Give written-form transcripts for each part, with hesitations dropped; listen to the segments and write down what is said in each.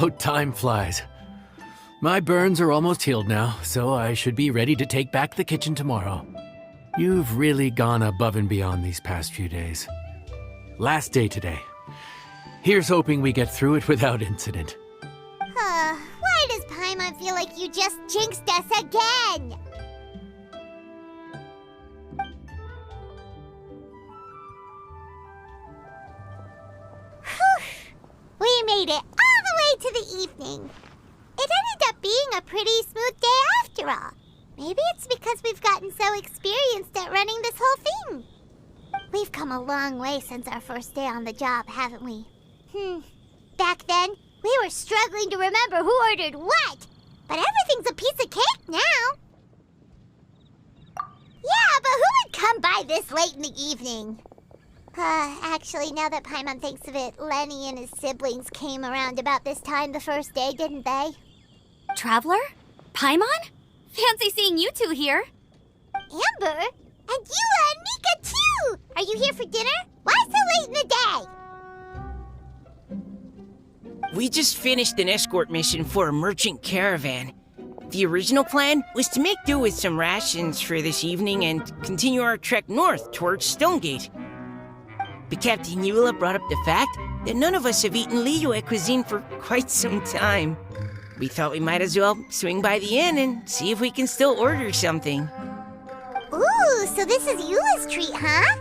How time flies. My burns are almost healed now, so I should be ready to take back the kitchen tomorrow. You've really gone above and beyond these past few days. Last day today. Here's hoping we get through it without incident. Why does Paimon feel like you just jinxed us again? We made it all the way to the evening. It ended up being a pretty smooth day after all. Maybe it's because we've gotten so experienced at running this whole thing. We've come a long way since our first day on the job, haven't we? Back then, we were struggling to remember who ordered what. But everything's a piece of cake now. Yeah, but who would come by this late in the evening? Actually, now that Paimon thinks of it, Lenny and his siblings came around about this time the first day, didn't they? Traveler? Paimon? Fancy seeing you two here. Amber? And Eula and Mika, too! Are you here for dinner? Why so late in the day? We just finished an escort mission for a merchant caravan. The original plan was to make do with some rations for this evening and continue our trek north towards Stonegate. But Captain Eula brought up the fact that none of us have eaten Liyue cuisine for quite some time. We thought we might as well swing by the inn and see if we can still order something. Ooh, so this is Eula's treat, huh?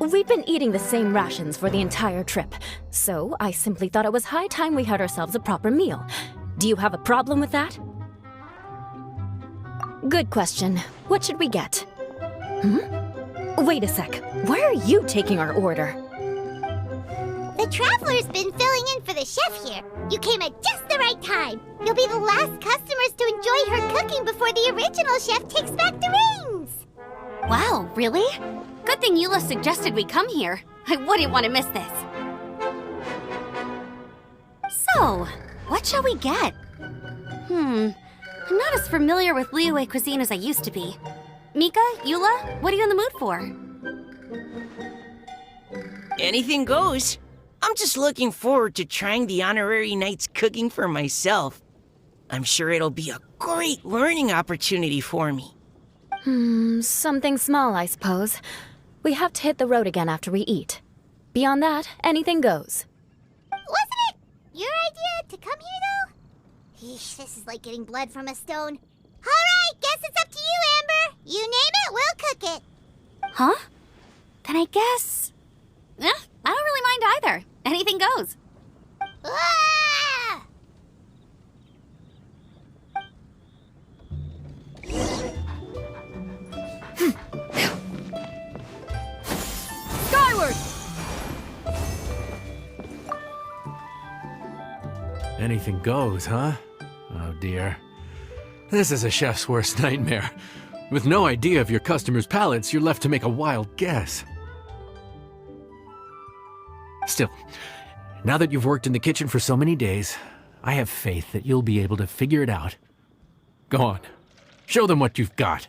We've been eating the same rations for the entire trip, so I simply thought it was high time we had ourselves a proper meal. Do you have a problem with that? Good question. What should we get? Wait a sec. Why are you taking our order? The Traveler's been filling in for the chef here. You came at just the right time. You'll be the last customers to enjoy her cooking before the original chef takes back the reins. Wow, really? Good thing Eula suggested we come here. I wouldn't want to miss this. So, what shall we get? I'm not as familiar with Liyue cuisine as I used to be. Mika, Eula, what are you in the mood for? Anything goes. I'm just looking forward to trying the honorary knight's cooking for myself. I'm sure it'll be a great learning opportunity for me. Something small, I suppose. We have to hit the road again after we eat. Beyond that, anything goes. Wasn't it your idea to come here, though? Eesh, this is like getting blood from a stone. All right, guess it's up to you, Amber. You name it, we'll cook it. Huh? Then I guess... I don't really mind either. Anything goes. Ah! Skyward! Anything goes, huh? Oh dear. This is a chef's worst nightmare. With no idea of your customers' palates, you're left to make a wild guess. Still, now that you've worked in the kitchen for so many days, I have faith that you'll be able to figure it out. Go on. Show them what you've got.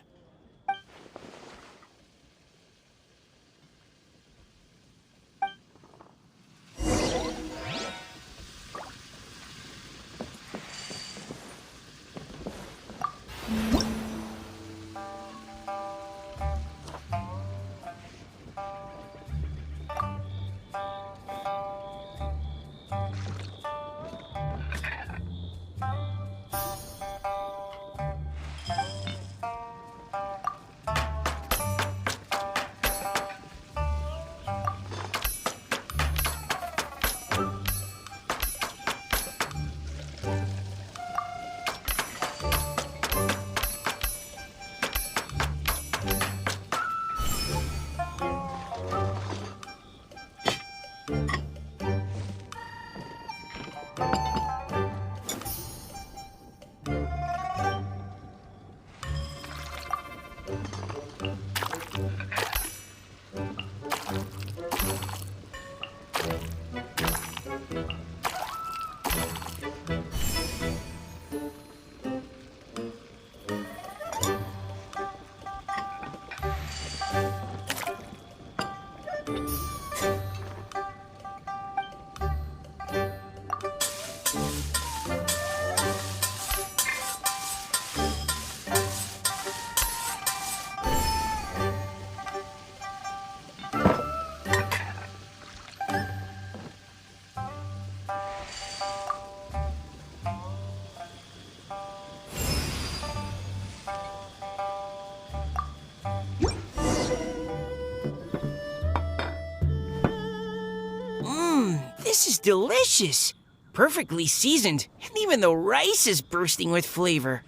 is delicious. Perfectly seasoned, and even the rice is bursting with flavor.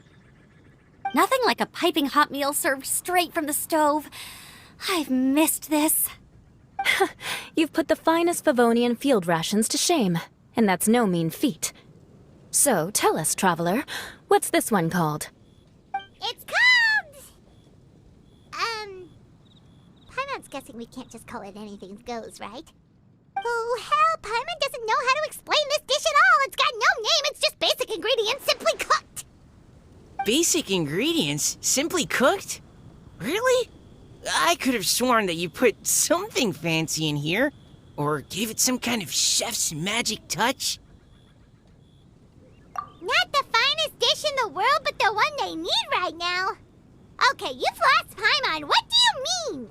Nothing like a piping hot meal served straight from the stove. I've missed this. You've put the finest Favonian field rations to shame, and that's no mean feat. So, tell us, traveler, what's this one called? It's called... Paimon's guessing we can't just call it anything goes, right? Oh, hell, Paimon doesn't know how to explain this dish at all. It's got no name, it's just basic ingredients simply cooked. Basic ingredients? Simply cooked? Really? I could have sworn that you put something fancy in here, or gave it some kind of chef's magic touch. Not the finest dish in the world, but the one they need right now. Okay, you've lost Paimon. What do you mean?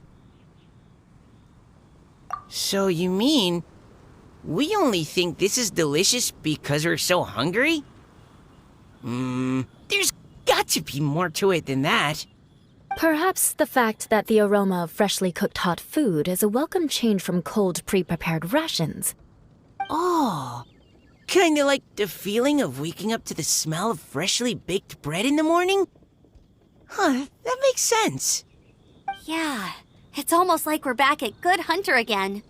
So you mean we only think this is delicious because we're so hungry? There's got to be more to it than that. Perhaps the fact that the aroma of freshly cooked hot food is a welcome change from cold, pre-prepared rations. Oh, kinda like the feeling of waking up to the smell of freshly baked bread in the morning? Huh, that makes sense. Yeah, it's almost like we're back at Good Hunter again.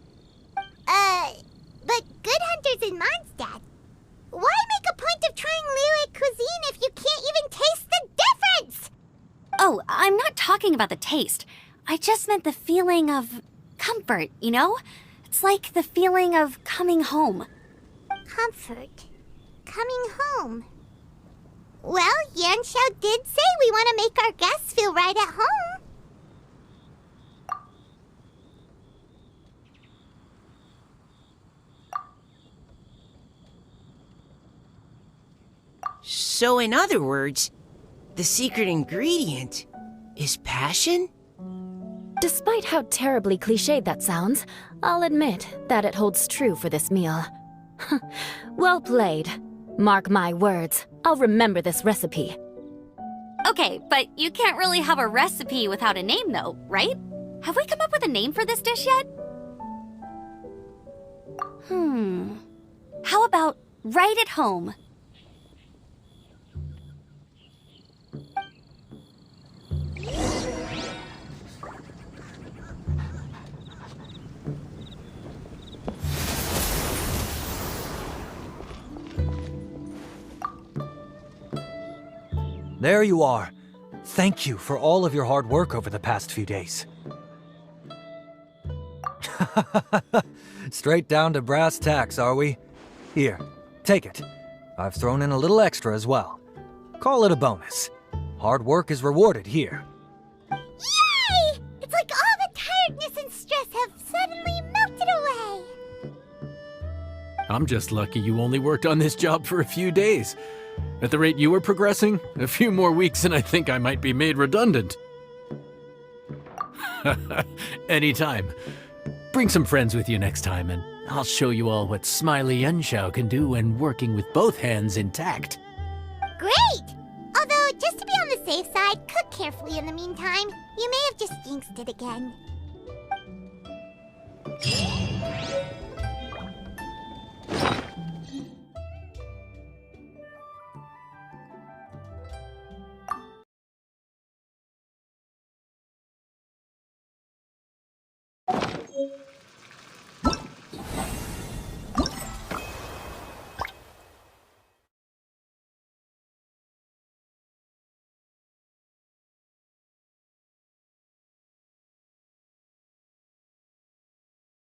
But Good Hunter's in Monstadt. Why make a point of trying Liyue cuisine if you can't even taste the difference? Oh, I'm not talking about the taste. I just meant the feeling of comfort, you know? It's like the feeling of coming home. Comfort. Coming home. Well, Yanxiao did say we want to make our guests feel right at home. So in other words, the secret ingredient is passion? Despite how terribly cliched that sounds, I'll admit that it holds true for this meal. Well played. Mark my words, I'll remember this recipe. Okay, but you can't really have a recipe without a name though, right? Have we come up with a name for this dish yet? How about right at home? There you are. Thank you for all of your hard work over the past few days. Straight down to brass tacks, are we? Here, take it. I've thrown in a little extra as well. Call it a bonus. Hard work is rewarded here. Yay! It's like all the tiredness and stress have suddenly melted away. I'm just lucky you only worked on this job for a few days. At the rate you were progressing, a few more weeks and I think I might be made redundant. Anytime. Bring some friends with you next time and I'll show you all what Smiley Yanxiao can do when working with both hands intact. Great! Although, just to be on the safe side, cook carefully in the meantime. You may have just jinxed it again.